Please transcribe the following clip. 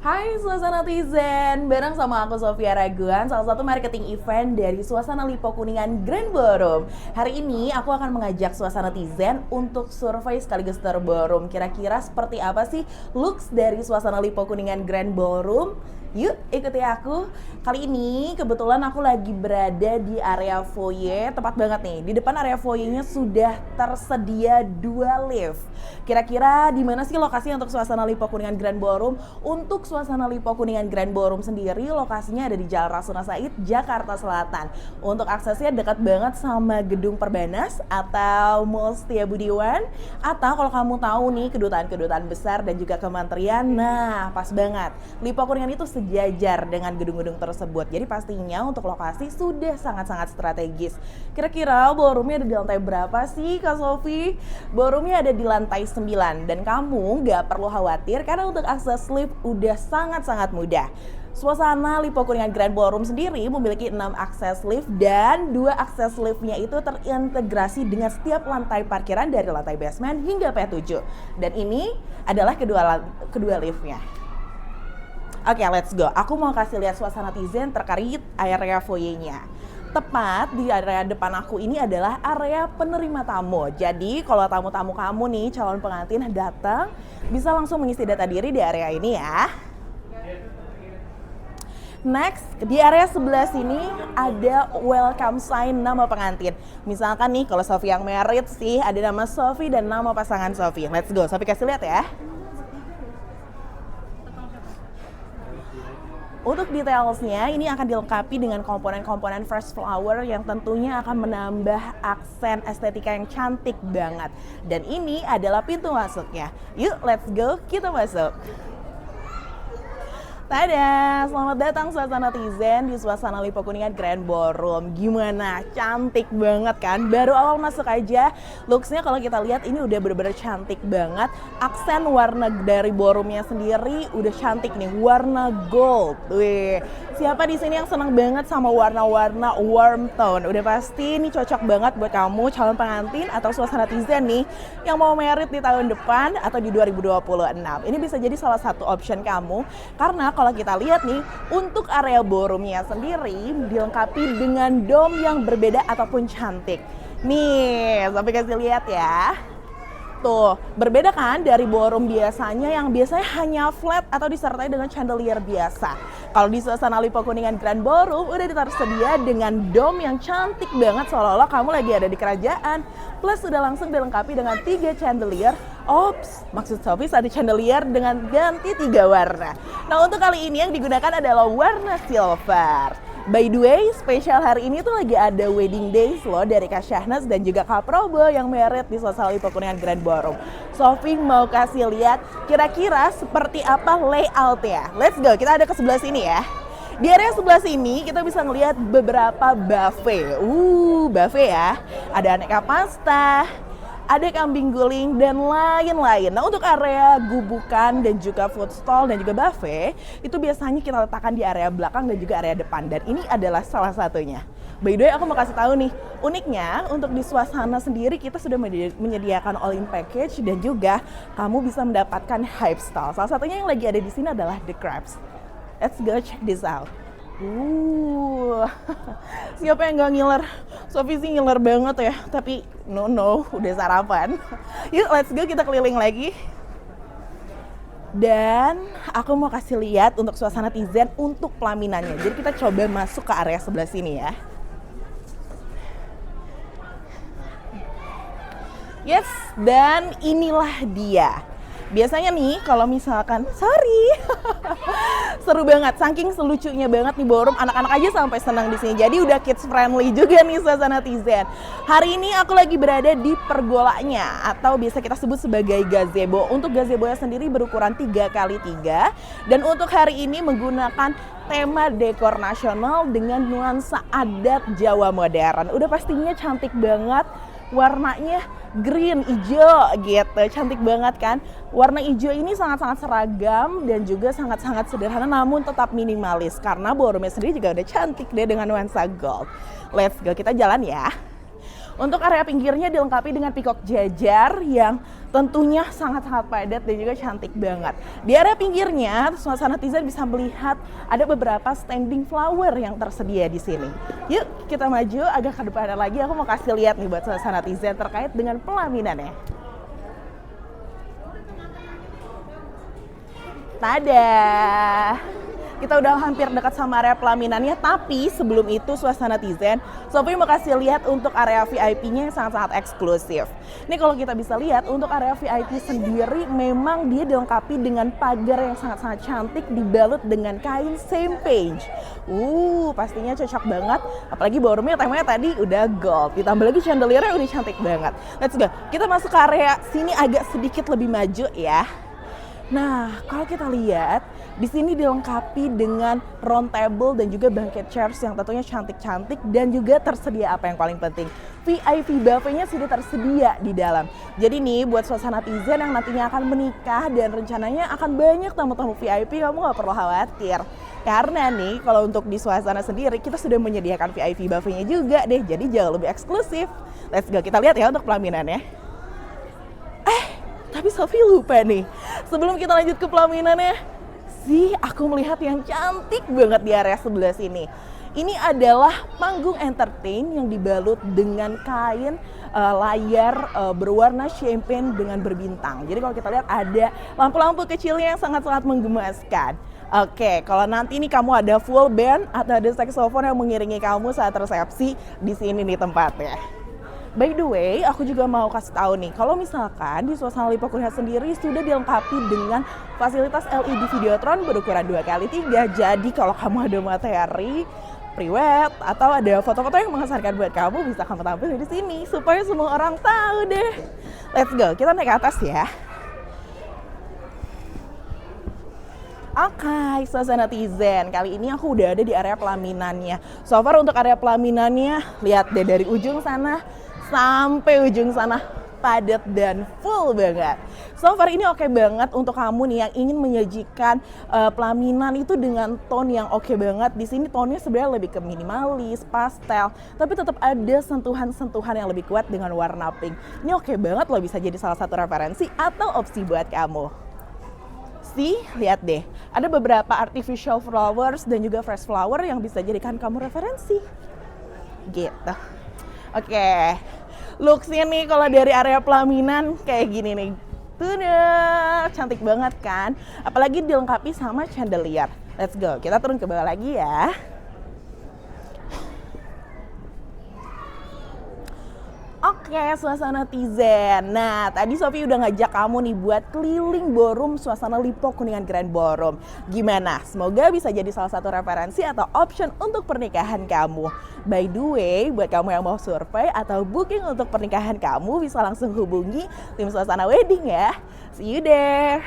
Hai Suasana Tizen, bareng sama aku Sofia Raguan, salah satu marketing event dari Suasana Lipo Kuningan Grand Ballroom. Hari ini aku akan mengajak Suasana Tizen untuk survei sekaligus tour ballroom. Kira-kira seperti apa sih looks dari Suasana Lipo Kuningan Grand Ballroom? Yuk ikuti aku. Kali ini kebetulan aku lagi berada di area foyer, tepat banget nih. Di depan area foyernya sudah tersedia 2 lift. Kira-kira di mana sih lokasi untuk Suasana Lipo Kuningan Grand Ballroom? Untuk Suasana Lipo Kuningan Grand Ballroom sendiri lokasinya ada di Jalan Rasuna Said, Jakarta Selatan. Untuk aksesnya dekat banget sama Gedung Perbanas atau Mall Setia Budiwan, atau kalau kamu tahu nih kedutaan-kedutaan besar dan juga kementerian, nah pas banget. Lipo Kuningan itu sejajar dengan gedung-gedung tersebut. Jadi pastinya untuk lokasi sudah sangat-sangat strategis. Kira-kira ballroomnya ada di lantai berapa sih Kak Sofi? Ballroomnya ada di lantai 9 dan kamu nggak perlu khawatir karena untuk akses lift udah sangat-sangat mudah. Suasana Lipo Kuningan Grand Ballroom sendiri memiliki 6 akses lift dan 2 akses liftnya itu terintegrasi dengan setiap lantai parkiran dari lantai basement hingga P7. Dan ini adalah kedua liftnya. Oke, let's go. Aku mau kasih lihat Suasana Tizen terkait area foyernya. Tepat di area depan aku ini adalah area penerima tamu. Jadi kalau tamu-tamu kamu nih, calon pengantin datang, bisa langsung mengisi data diri di area ini ya. Next, di area sebelah sini ada welcome sign nama pengantin. Misalkan nih, kalau Sofi yang married sih, ada nama Sofi dan nama pasangan Sofi. Let's go, Sofi kasih lihat ya. Untuk detailsnya, ini akan dilengkapi dengan komponen-komponen fresh flower yang tentunya akan menambah aksen estetika yang cantik banget. Dan ini adalah pintu masuknya. Yuk, let's go, kita masuk. Tada, selamat datang Suasana Tizen di Suasana Lipo Kuningan Grand Ballroom. Gimana? Cantik banget kan? Baru awal masuk aja, looksnya kalau kita lihat ini udah bener-bener cantik banget. Aksen warna dari ballroomnya sendiri udah cantik nih, warna gold. Wih, siapa di sini yang senang banget sama warna-warna warm tone? Udah pasti ini cocok banget buat kamu calon pengantin atau Suasana Tizen nih yang mau married di tahun depan atau di 2026. Ini bisa jadi salah satu option kamu karena kalau kita lihat nih, untuk area ballroomnya sendiri dilengkapi dengan dome yang berbeda ataupun cantik. Nih, sampai kasih lihat ya. Tuh, berbeda kan dari ballroom biasanya yang biasanya hanya flat atau disertai dengan chandelier biasa. Kalau di Suasana Lipo Kuningan Grand Ballroom udah tersedia dengan dome yang cantik banget seolah-olah kamu lagi ada di kerajaan. Plus sudah langsung dilengkapi dengan 3 chandelier. Ops, maksud Sofi satu chandelier dengan ganti 3 warna. Nah, untuk kali ini yang digunakan adalah warna silver. By the way, spesial hari ini tuh lagi ada wedding days loh dari Kak Syahnas dan juga Kak Probo yang married di Suasana Lipo Kuningan Grand Ballroom. Sofi mau kasih lihat kira-kira seperti apa layoutnya. Let's go, kita ada ke sebelah sini ya. Di area sebelah sini kita bisa ngelihat beberapa buffet. Buffet ya. Ada aneka pasta, ada kambing guling dan lain-lain. Nah, untuk area gubukan dan juga food stall dan juga buffet itu biasanya kita letakkan di area belakang dan juga area depan, dan ini adalah salah satunya. By the way, aku mau kasih tahu nih, uniknya untuk di Suasana sendiri kita sudah menyediakan all in package dan juga kamu bisa mendapatkan hype stall. Salah satunya yang lagi ada di sini adalah The Crabs. Let's go check this out. Siapa yang gak ngiler? Sofi sih ngiler banget ya, tapi no, udah sarapan. Yuk, let's go, kita keliling lagi. Dan aku mau kasih lihat untuk Suasana Tizen untuk pelaminannya. Jadi kita coba masuk ke area sebelah sini ya. Yes, dan inilah dia. Biasanya nih kalau misalkan, seru banget, saking selucunya banget nih ballroom, anak-anak aja sampai senang di sini. Jadi udah kids friendly juga nih Suasana Tizen. Hari ini aku lagi berada di pergolanya atau biasa kita sebut sebagai gazebo. Untuk gazebonya sendiri berukuran 3x3 dan untuk hari ini menggunakan tema dekor nasional dengan nuansa adat Jawa modern. Udah pastinya cantik banget. Warnanya green, hijau gitu, cantik banget kan. Warna hijau ini sangat-sangat seragam dan juga sangat-sangat sederhana namun tetap minimalis karena ballroomnya sendiri juga udah cantik deh dengan nuansa gold. Let's go, kita jalan ya. Untuk area pinggirnya dilengkapi dengan peacock jajar yang tentunya sangat-sangat padat dan juga cantik banget. Di area pinggirnya, suasana netizen bisa melihat ada beberapa standing flower yang tersedia di sini. Yuk kita maju agak ke depan lagi, aku mau kasih lihat nih buat suasana netizen terkait dengan pelaminannya. Tada! Kita udah hampir dekat sama area pelaminannya, tapi sebelum itu suasana netizen, Sophie mau kasih lihat untuk area VIP-nya yang sangat-sangat eksklusif. Ini kalau kita bisa lihat untuk area VIP sendiri memang dia dilengkapi dengan pagar yang sangat-sangat cantik dibalut dengan kain same page. Pastinya cocok banget, apalagi ballroomnya temanya tadi udah gold, ditambah lagi chandeliernya udah cantik banget. Let's go, kita masuk ke area sini agak sedikit lebih maju ya. Nah, kalau kita lihat di sini dilengkapi dengan round table dan juga banquet chairs yang tentunya cantik-cantik dan juga tersedia apa yang paling penting, VIP buffet-nya sudah tersedia di dalam. Jadi nih buat suasana netizen yang nantinya akan menikah dan rencananya akan banyak tamu-tamu VIP, kamu nggak perlu khawatir. Karena nih kalau untuk di suasana sendiri kita sudah menyediakan VIP buffet-nya juga deh, jadi jauh lebih eksklusif. Let's go, kita lihat ya untuk pelaminannya. Tapi Sophie lupa nih, sebelum kita lanjut ke pelaminannya, aku melihat yang cantik banget di area sebelah sini. Ini adalah panggung entertain yang dibalut dengan kain layar berwarna champagne dengan berbintang. Jadi kalau kita lihat ada lampu-lampu kecilnya yang sangat-sangat menggemaskan. Oke, kalau nanti nih kamu ada full band atau ada saxophone yang mengiringi kamu saat resepsi, di sini nih tempatnya. By the way, aku juga mau kasih tahu nih, kalau misalkan di suasana Lipo Kuliah sendiri sudah dilengkapi dengan fasilitas LED Videotron berukuran 2x3. Jadi kalau kamu ada materi priwet atau ada foto-foto yang mengesankan buat kamu, bisa kamu tampil di sini supaya semua orang tahu deh. Let's go, kita naik ke atas ya. Oke, suasana netizen. Kali ini aku udah ada di area pelaminannya. So far untuk area pelaminannya, lihat deh dari ujung sana sampai ujung sana padat dan full banget. So far ini oke banget untuk kamu nih yang ingin menyajikan pelaminan itu dengan tone yang oke banget. Di sini tonenya sebenarnya lebih ke minimalis, pastel, tapi tetap ada sentuhan-sentuhan yang lebih kuat dengan warna pink. Ini oke banget loh, bisa jadi salah satu referensi atau opsi buat kamu. Lihat deh, ada beberapa artificial flowers dan juga fresh flower yang bisa jadikan kamu referensi. Gitu. Oke, looks-nya nih kalau dari area pelaminan kayak gini nih. Tuh, cantik banget kan? Apalagi dilengkapi sama chandelier. Let's go, kita turun ke bawah lagi ya. Oke, suasana netizen. Nah, tadi Sophie udah ngajak kamu nih buat keliling ballroom suasana Lipo Kuningan Grand Ballroom. Gimana? Semoga bisa jadi salah satu referensi atau option untuk pernikahan kamu. By the way, buat kamu yang mau survei atau booking untuk pernikahan kamu, bisa langsung hubungi tim suasana wedding ya. See you there.